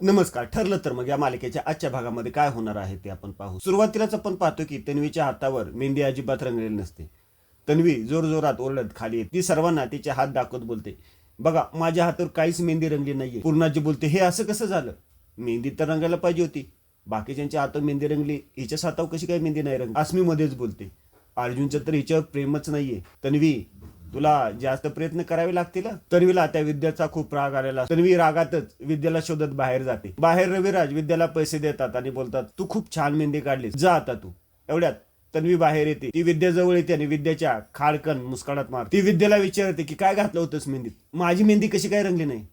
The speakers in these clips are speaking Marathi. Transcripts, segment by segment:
नमस्कार. ठरलं तर मग या मालिकेच्या आजच्या भागामध्ये काय होणार आहे ते आपण पाहू. सुरुवातीलाच आपण पाहतो की तन्वीच्या हातावर मेहंदी अजिबात रंगलेली नसते. तन्वी जोरजोरात ओरडत खाली येते. ती सर्वांना तिचे हात दाखवत बोलते, बघा माझ्या हातावर काहीच मेहंदी रंगली नाहीये. पूर्णाजी बोलते, हे असं कसं झालं? मेहंदी तर रंगायला पाहिजे होती. बाकीच्यांच्या हातावर मेहंदी रंगली, हिच्याच हातावर कशी काय मेहंदी नाही रंगली? अस्मी मध्येच बोलते, अर्जुनचं तर हिच्यावर प्रेमच नाहीये. तन्वी, तुला जास्त प्रयत्न करावे लागतील. तन्वीला त्या विद्याचा खूप राग आलेला. तन्वी रागातच विद्याला शोधत बाहेर जाते. बाहेर रविराज विद्याला पैसे देतात आणि बोलतात, तू खूप छान मेहंदी काढलीस, जा आता तू. एवढ्यात तन्वी बाहेर येते. ती विद्याजवळ येते आणि विद्याच्या खाडकन मुस्कानात मारते. ती विद्याला विचारते की काय घातलं होतंस मेहंदीत? माझी मेहंदी कशी काय रंगली नाही?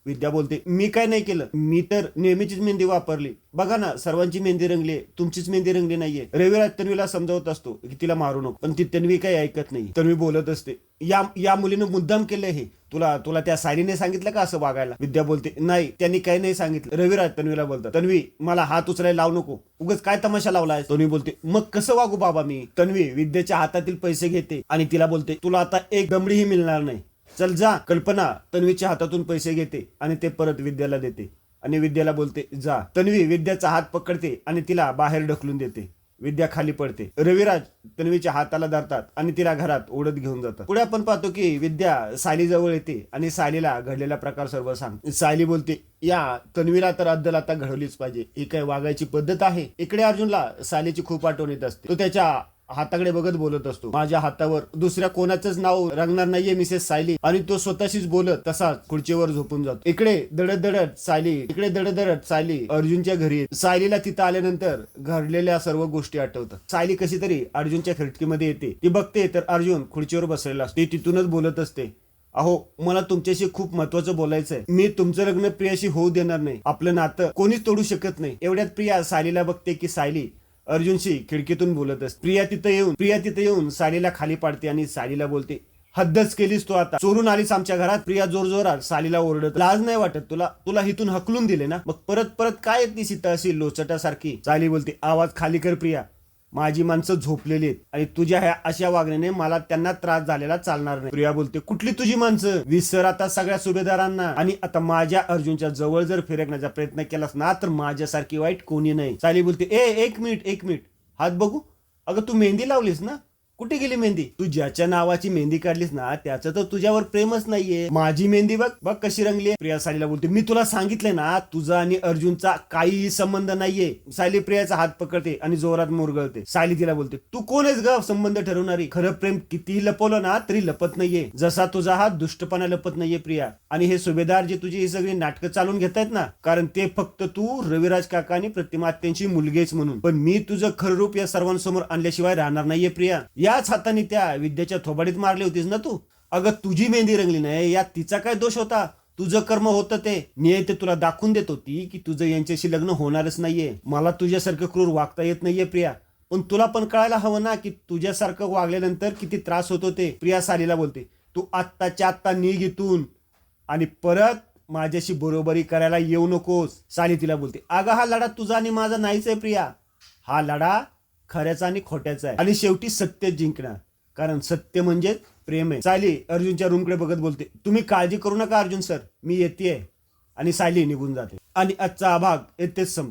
विद्या बोलते, मी काय नाही केलं, मी तर नेहमीचीच मेहंदी वापरली. बघा ना, सर्वांची मेहंदी रंगली, तुमचीच मेहंदी रंगली नाहीये. रविराज तन्वीला समजावत असतो की तिला मारू नको, पण ती तन्वी काही ऐकत नाही. तन्वी बोलत असते, या मुलीनं मुद्दाम केलं हे. तुला तुला त्या सायलीने सांगितलं का असं वागायला? विद्या बोलते, नाही, त्यांनी काही नाही सांगितलं. रविराज तन्वीला बोलतात, तन्वी मला हात उचलायला लावू नको, उगाच काय तमाशा लावलाय? तन्वी बोलते, मग कसं वागू बाबा मी? तन्वी विद्याच्या हातातील पैसे घेते आणि तिला बोलते, तुला आता एक दमडीही मिळणार नाही, चल जा. कल्पना तन्वीच्या हातातून पैसे घेते आणि ते परत विद्याला देते आणि विद्याला बोलते, जा. तन्वी विद्याचा हात पकडते आणि तिला बाहेर ढकलून देते. विद्या खाली पडते. रविराज तन्वीच्या हाताला धरतात आणि तिला घरात ओढत घेऊन जातात. पुढे आपण पाहतो की विद्या सायली जवळ येते आणि सायलीला घडलेला प्रकार सर्व सांगते. सायली बोलते, या तन्वीला तर अद्दल आता घडवलीच पाहिजे, ही काय वागायची पद्धत आहे? इकडे अर्जुनला सायलीची खूप आठवण येत असते. तो त्याच्या हाताकडे बघत बोलत असतो, माझ्या हातावर दुसऱ्या कोणाचंच नाव रंगणार नाहीये मिसेस सायली. आणि तो स्वतःशीच बोलत तसाच खुर्चीवर झोपून जातो. इकडे दडत दडत सायली अर्जुनच्या घरी येते. सायलीला तिथं आल्यानंतर घडलेल्या सर्व गोष्टी आठवतात. सायली कशी तरी अर्जुनच्या खिडकीमध्ये येते. ती बघते तर अर्जुन खुर्चीवर बसलेला असतो. ती तिथूनच बोलत असते, अहो मला तुमच्याशी खूप महत्वाचं बोलायचंय. मी तुमचं लग्न प्रियाशी होऊ देणार नाही. आपलं नातं कोणीच तोडू शकत नाही. एवढ्यात प्रिया सायलीला बघते की सायली अर्जुनशी खिडकीतून बोलत असते. प्रिया तिथे येऊन सायलीला खाली पाडते आणि सायलीला बोलते, हद्दच केलीस तू आता, चोरून आलीस आमच्या घरात. प्रिया जोरजोरात सायलीला ओरडत, लाज नाही वाटत तुला? तुला हिथून हकलून दिले ना, मग परत काय येते इथं अशी लोचटासारखी? सायली बोलते, आवाज खाली कर प्रिया, माझी माणसं झोपलेली आहेत आणि तुझ्या ह्या अशा वागण्याने मला त्यांना त्रास झालेला चालणार नाही. प्रिया बोलते, कुठली तुझी माणसं? विसर आता सगळ्या सुभेदारांना. आणि आता माझ्या अर्जुनच्या जवळ जर फिरकण्याचा प्रयत्न केलास ना तर माझ्यासारखी वाईट कोणी नाही. सायली बोलते, एक मिनिट हात बघू. अगं तू मेहंदी लावलीस ना, कुठे गेली मेहंदी? तू ज्याच्या नावाची मेहंदी काढलीस ना त्याचं तर तुझ्यावर प्रेमच नाहीये. माझी मेहंदी बघ कशी रंगली. प्रिया सायलीला बोलते, मी तुला सांगितलंय ना तुझा आणि अर्जुनचा काहीही संबंध नाहीये. सायली प्रियाचा हात पकडते आणि जोरात मुरगळते. सायली तिला बोलते, तू कोण आहेस ग संबंध ठरवणारी? खरं प्रेम कितीही लपवलं ना तरी लपत नाहीये, जसा तुझा हात दुष्टपणा लपत नाहीये प्रिया. आणि हे सुभेदार जे तुझी ही सगळी नाटकं चालून घेतायत ना, कारण ते फक्त तू रविराज काका आणि प्रतिमा त्यांची मुलगीच म्हणून, पण मी तुझं खरं रूप या सर्वांसमोर आणल्याशिवाय राहणार नाहीये प्रिया. याच हाताने त्या विद्याच्या थोबाडीत मारली होतीस ना तू. अगं तुझी मेहंदी रंगली नाही यात तिचा काय दोष होता? तुझं कर्म होतं ते. न्याय ते तुला दाखवून देत होती की तुझं यांच्याशी लग्न होणारच नाहीये. मला तुझ्यासारखं क्रूर वागता येत नाहीये प्रिया, पण तुला पण कळायला हवं ना की तुझ्यासारखं वागल्यानंतर किती त्रास होतो ते. प्रिया सायलीला बोलते, तू आत्ताच्या आत्ता निघ इथून आणि परत माझ्याशी बरोबरी करायला येऊ नकोस. सायली तिला बोलते, अगं हा लढा तुझा आणि माझा नाहीच आहे प्रिया, हा लढा खऱ्याचा आणि खोट्याचा आहे आणि शेवटी सत्य जिंकणार, कारण सत्य म्हणजे प्रेम आहे. सायली अर्जुनच्या रूमकडे बघत बोलते, तुम्ही काळजी करू नका अर्जुन सर, मी येतेय. आणि सायली निघून जाते. आणि आजचा हा भाग येथेच संपतो.